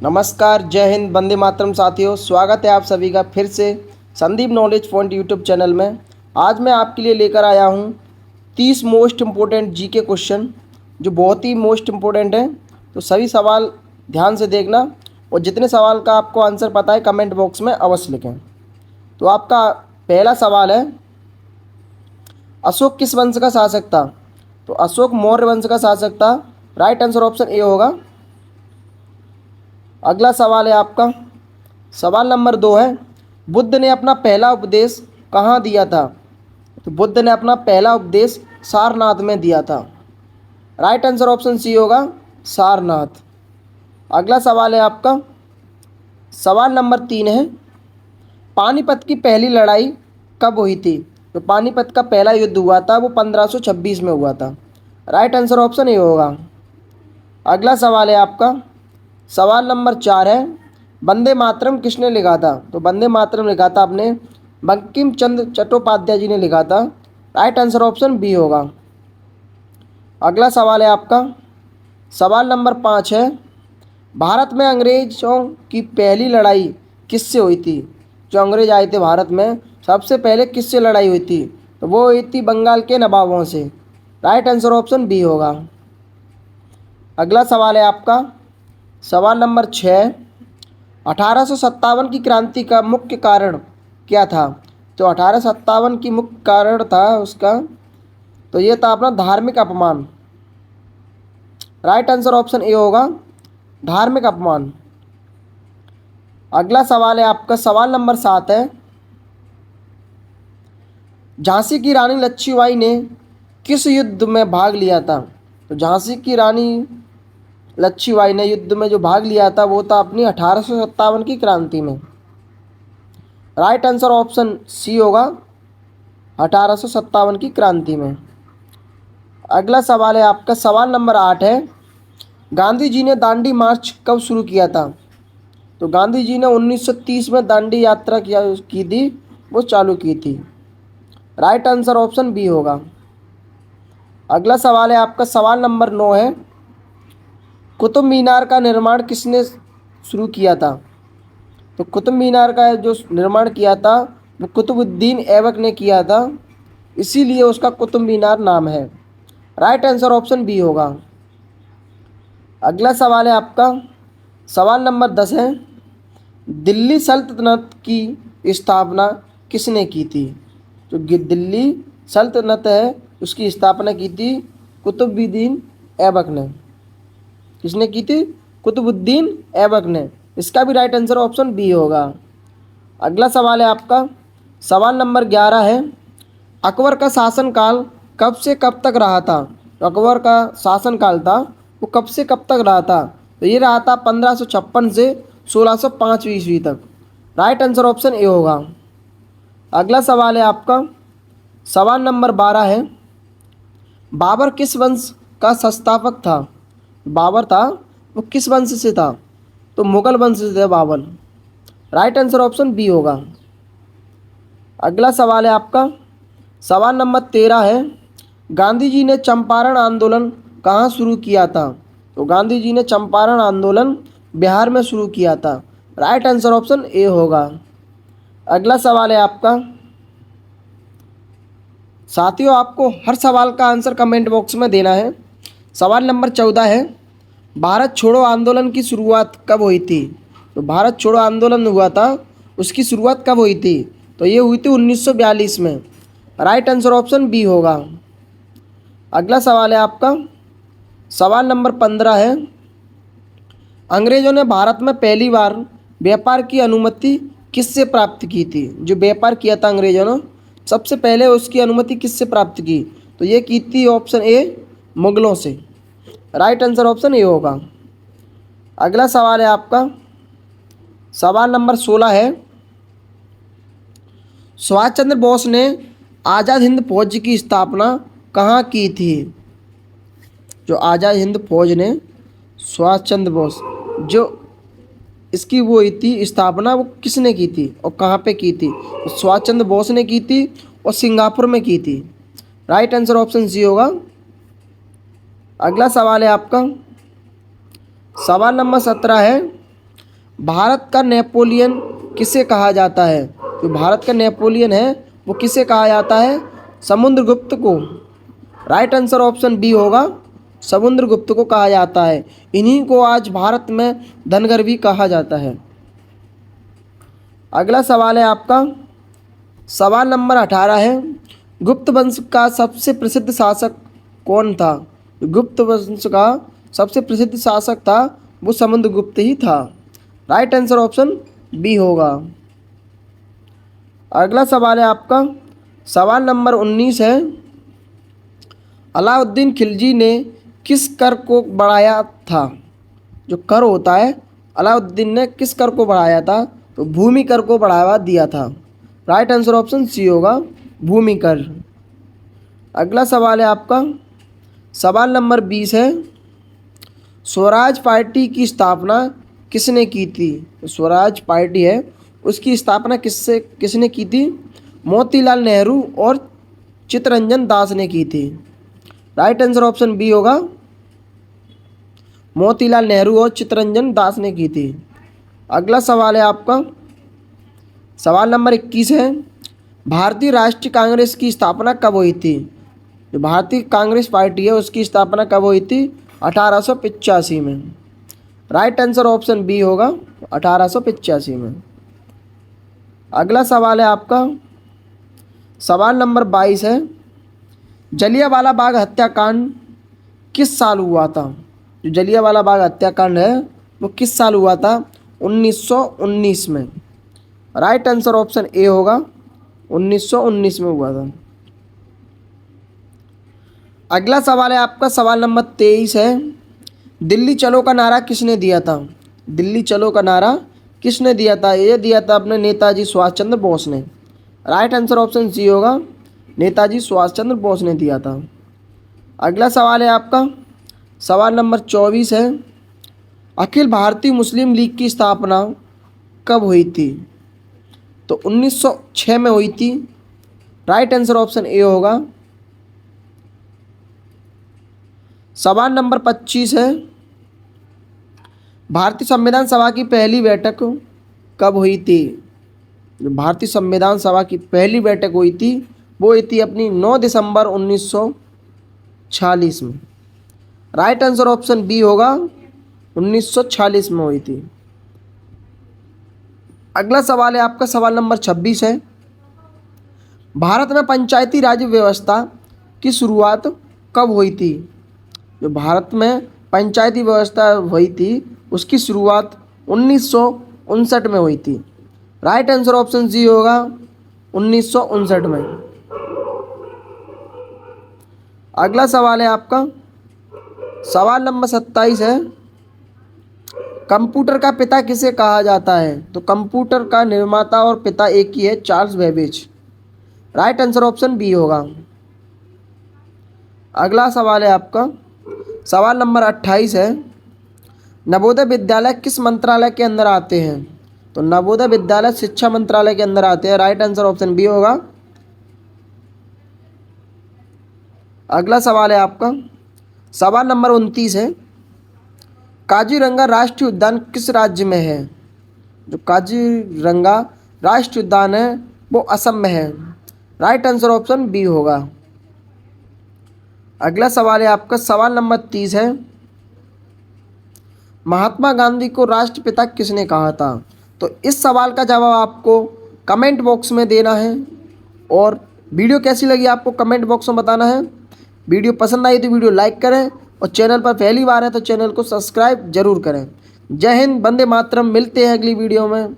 नमस्कार, जय हिंद, वंदे मातरम साथियों। स्वागत है आप सभी का फिर से Sandeep knowledge point YouTube channel में। आज मैं आपके लिए लेकर आया हूँ 30 मोस्ट इम्पोर्टेंट जीके क्वेश्चन, जो बहुत ही मोस्ट इम्पोर्टेंट हैं। तो सभी सवाल ध्यान से देखना और जितने सवाल का आपको आंसर पता है कमेंट बॉक्स में अवश्य लिखें। तो आपका पहला सवाल है, अशोक किस वंश का शासक था? तो अशोक मौर्य वंश का शासक था। राइट आंसर ऑप्शन ए होगा। अगला सवाल है आपका, सवाल नंबर 2 है, बुद्ध ने अपना पहला उपदेश कहाँ दिया था? तो बुद्ध ने अपना पहला उपदेश सारनाथ में दिया था। राइट आंसर ऑप्शन सी होगा, सारनाथ। अगला सवाल है आपका, सवाल नंबर 3 है, पानीपत की पहली लड़ाई कब हुई थी? तो पानीपत का पहला युद्ध हुआ था वो 1526 में हुआ था। राइट आंसर ऑप्शन ए होगा। अगला सवाल है आपका, सवाल नंबर 4 है, वंदे मातरम किसने लिखा था? तो वंदे मातरम लिखा था अपने बंकिम चंद्र चट्टोपाध्याय जी ने लिखा था। राइट आंसर ऑप्शन बी होगा। अगला सवाल है आपका, सवाल नंबर 5 है, भारत में अंग्रेज़ों की पहली लड़ाई किससे हुई थी? जो अंग्रेज आए थे भारत में सबसे पहले किससे लड़ाई हुई थी? तो वो हुई थी बंगाल के नवाबों से। राइट आंसर ऑप्शन बी होगा। अगला सवाल है आपका, सवाल नंबर 6, 1857 की क्रांति का मुख्य कारण क्या था? तो 1857 की मुख्य कारण था उसका, तो ये था अपना धार्मिक अपमान। राइट आंसर ऑप्शन ए होगा, धार्मिक अपमान। अगला सवाल है आपका, सवाल नंबर 7 है, झांसी की रानी लक्ष्मीबाई ने किस युद्ध में भाग लिया था? तो झांसी की रानी लक्ष्मीबाई ने युद्ध में जो भाग लिया था वो था अपनी 1857 की क्रांति में। राइट आंसर ऑप्शन सी होगा, 1857 की क्रांति में। अगला सवाल है आपका, सवाल नंबर 8 है, गांधी जी ने दांडी मार्च कब शुरू किया था? तो गांधी जी ने 1930 में दांडी यात्रा की थी, वो चालू की थी। राइट आंसर ऑप्शन बी होगा। अगला सवाल है आपका, सवाल नंबर 9 है, कुतुब मीनार का निर्माण किसने शुरू किया था? तो कुतुब मीनार का जो निर्माण किया था वो कुतुबुद्दीन ऐबक ने किया था, इसीलिए उसका कुतुब मीनार नाम है। राइट आंसर ऑप्शन बी होगा। अगला सवाल है आपका, सवाल नंबर 10 है, दिल्ली सल्तनत की स्थापना किसने की थी? जो दिल्ली सल्तनत है उसकी स्थापना की थी कुतुबुद्दीन ऐबक ने। किसने की थी? कुतुबुद्दीन ऐबक ने। इसका भी राइट आंसर ऑप्शन बी होगा। अगला सवाल है आपका, सवाल नंबर 11 है, अकबर का शासनकाल कब से कब तक रहा था? तो अकबर का शासनकाल था वो कब से कब तक रहा था? तो ये रहा था 1556 से 1605 ईस्वी तक। राइट आंसर ऑप्शन ए होगा। अगला सवाल है आपका, सवाल नंबर 12 है, बाबर किस वंश का संस्थापक था? बाबर था वो किस वंश से था? तो मुगल वंश से था Babur. Right answer option B होगा। अगला सवाल है आपका, सवाल नंबर 13 है, गांधी जी ने चंपारण आंदोलन कहाँ शुरू किया था? तो गांधी जी ने चंपारण आंदोलन बिहार में शुरू किया था। राइट आंसर ऑप्शन ए होगा। अगला सवाल है आपका, साथियों आपको हर सवाल का आंसर कमेंट बॉक्स में देना है। सवाल नंबर 14 है, भारत छोड़ो आंदोलन की शुरुआत कब हुई थी? तो भारत छोड़ो आंदोलन हुआ था उसकी शुरुआत कब हुई थी? तो ये हुई थी 1942 में। राइट आंसर ऑप्शन बी होगा। अगला सवाल है आपका, सवाल नंबर 15 है, अंग्रेज़ों ने भारत में पहली बार व्यापार की अनुमति किससे प्राप्त की थी? जो व्यापार किया था अंग्रेज़ों ने सबसे पहले उसकी अनुमति किससे प्राप्त की? तो ये की थी ऑप्शन ए, मुगलों से। राइट आंसर ऑप्शन ए होगा। अगला सवाल है आपका, सवाल नंबर 16 है, सुभाष चंद्र बोस ने आज़ाद हिंद फौज की स्थापना कहाँ की थी? जो आज़ाद हिंद फौज ने सुभाष चंद्र बोस जो इसकी वो हुई थी स्थापना, वो किसने की थी और कहाँ पे की थी? तो सुभाष चंद्र बोस ने की थी और सिंगापुर में की थी। राइट आंसर ऑप्शन सी होगा। अगला सवाल है आपका, सवाल नंबर 17 है, भारत का नेपोलियन किसे कहा जाता है? जो भारत का नेपोलियन है वो किसे कहा जाता है? समुद्रगुप्त को। राइट आंसर ऑप्शन बी होगा, समुद्रगुप्त को कहा जाता है। इन्हीं को आज भारत में धनगर भी कहा जाता है। अगला सवाल है आपका, सवाल नंबर 18 है, गुप्त वंश का सबसे प्रसिद्ध शासक कौन था? गुप्त वंश का सबसे प्रसिद्ध शासक था वो समुद्रगुप्त ही था। राइट आंसर ऑप्शन बी होगा। अगला सवाल है आपका, सवाल नंबर 19 है, अलाउद्दीन खिलजी ने किस कर को बढ़ाया था? जो कर होता है, अलाउद्दीन ने किस कर को बढ़ाया था? तो भूमि कर को बढ़ावा दिया था। राइट आंसर ऑप्शन सी होगा, भूमि कर। अगला सवाल है आपका, सवाल नंबर 20 है, स्वराज पार्टी की स्थापना किसने की थी? स्वराज पार्टी है उसकी स्थापना किसने की थी? मोतीलाल नेहरू और चित्तरंजन दास ने की थी। राइट आंसर ऑप्शन बी होगा, मोतीलाल नेहरू और चित्तरंजन दास ने की थी। अगला सवाल है आपका, सवाल नंबर 21 है, भारतीय राष्ट्रीय कांग्रेस की स्थापना कब हुई थी? जो भारतीय कांग्रेस पार्टी है उसकी स्थापना कब हुई थी? 1885 में। राइट आंसर ऑप्शन बी होगा, 1885 में। अगला सवाल है आपका, सवाल नंबर 22 है, जलियांवाला बाग हत्याकांड किस साल हुआ था? जो जलियांवाला बाग हत्याकांड है वो किस साल हुआ था? 1919 में। राइट आंसर ऑप्शन ए होगा, 1919 में हुआ था। अगला सवाल है आपका, सवाल नंबर 23 है, दिल्ली चलो का नारा किसने दिया था? दिल्ली चलो का नारा किसने दिया था? ये दिया था अपने नेताजी सुभाष चंद्र बोस ने। राइट आंसर ऑप्शन सी होगा, नेताजी सुभाष चंद्र बोस ने दिया था। अगला सवाल है आपका, सवाल नंबर 24 है, अखिल भारतीय मुस्लिम लीग की स्थापना कब हुई थी? तो 1906 में हुई थी। राइट आंसर ऑप्शन ए होगा। सवाल नंबर 25 है, भारतीय संविधान सभा की पहली बैठक कब हुई थी? जो भारतीय संविधान सभा की पहली बैठक हुई थी वो हुई थी अपनी 9 दिसंबर 1946 में। राइट आंसर ऑप्शन बी होगा, 1946 में हुई थी। अगला सवाल है आपका, सवाल नंबर 26 है, भारत में पंचायती राज व्यवस्था की शुरुआत कब हुई थी? जो भारत में पंचायती व्यवस्था हुई थी उसकी शुरुआत 1959 में हुई थी। राइट आंसर ऑप्शन सी होगा, 1959 में। अगला सवाल है आपका, सवाल नंबर 27 है, कंप्यूटर का पिता किसे कहा जाता है? तो कंप्यूटर का निर्माता और पिता एक ही है, Charles Babbage. Right answer option B होगा। अगला सवाल है आपका, सवाल नंबर 28 है, नवोदय विद्यालय किस मंत्रालय के अंदर आते हैं? तो नवोदय विद्यालय शिक्षा मंत्रालय के अंदर आते हैं। राइट आंसर ऑप्शन बी होगा। अगला सवाल है आपका, सवाल नंबर 29 है, काजीरंगा राष्ट्रीय उद्यान किस राज्य में है? जो काजीरंगा राष्ट्रीय उद्यान है वो असम में है। राइट आंसर ऑप्शन बी होगा। अगला सवाल है आपका, सवाल नंबर 30 है, महात्मा गांधी को राष्ट्रपिता किसने कहा था? तो इस सवाल का जवाब आपको कमेंट बॉक्स में देना है और वीडियो कैसी लगी आपको कमेंट बॉक्स में बताना है। वीडियो पसंद आई तो वीडियो लाइक करें और चैनल पर पहली बार है तो चैनल को सब्सक्राइब जरूर करें। जय हिंद, वंदे मातरम। मिलते हैं अगली वीडियो में।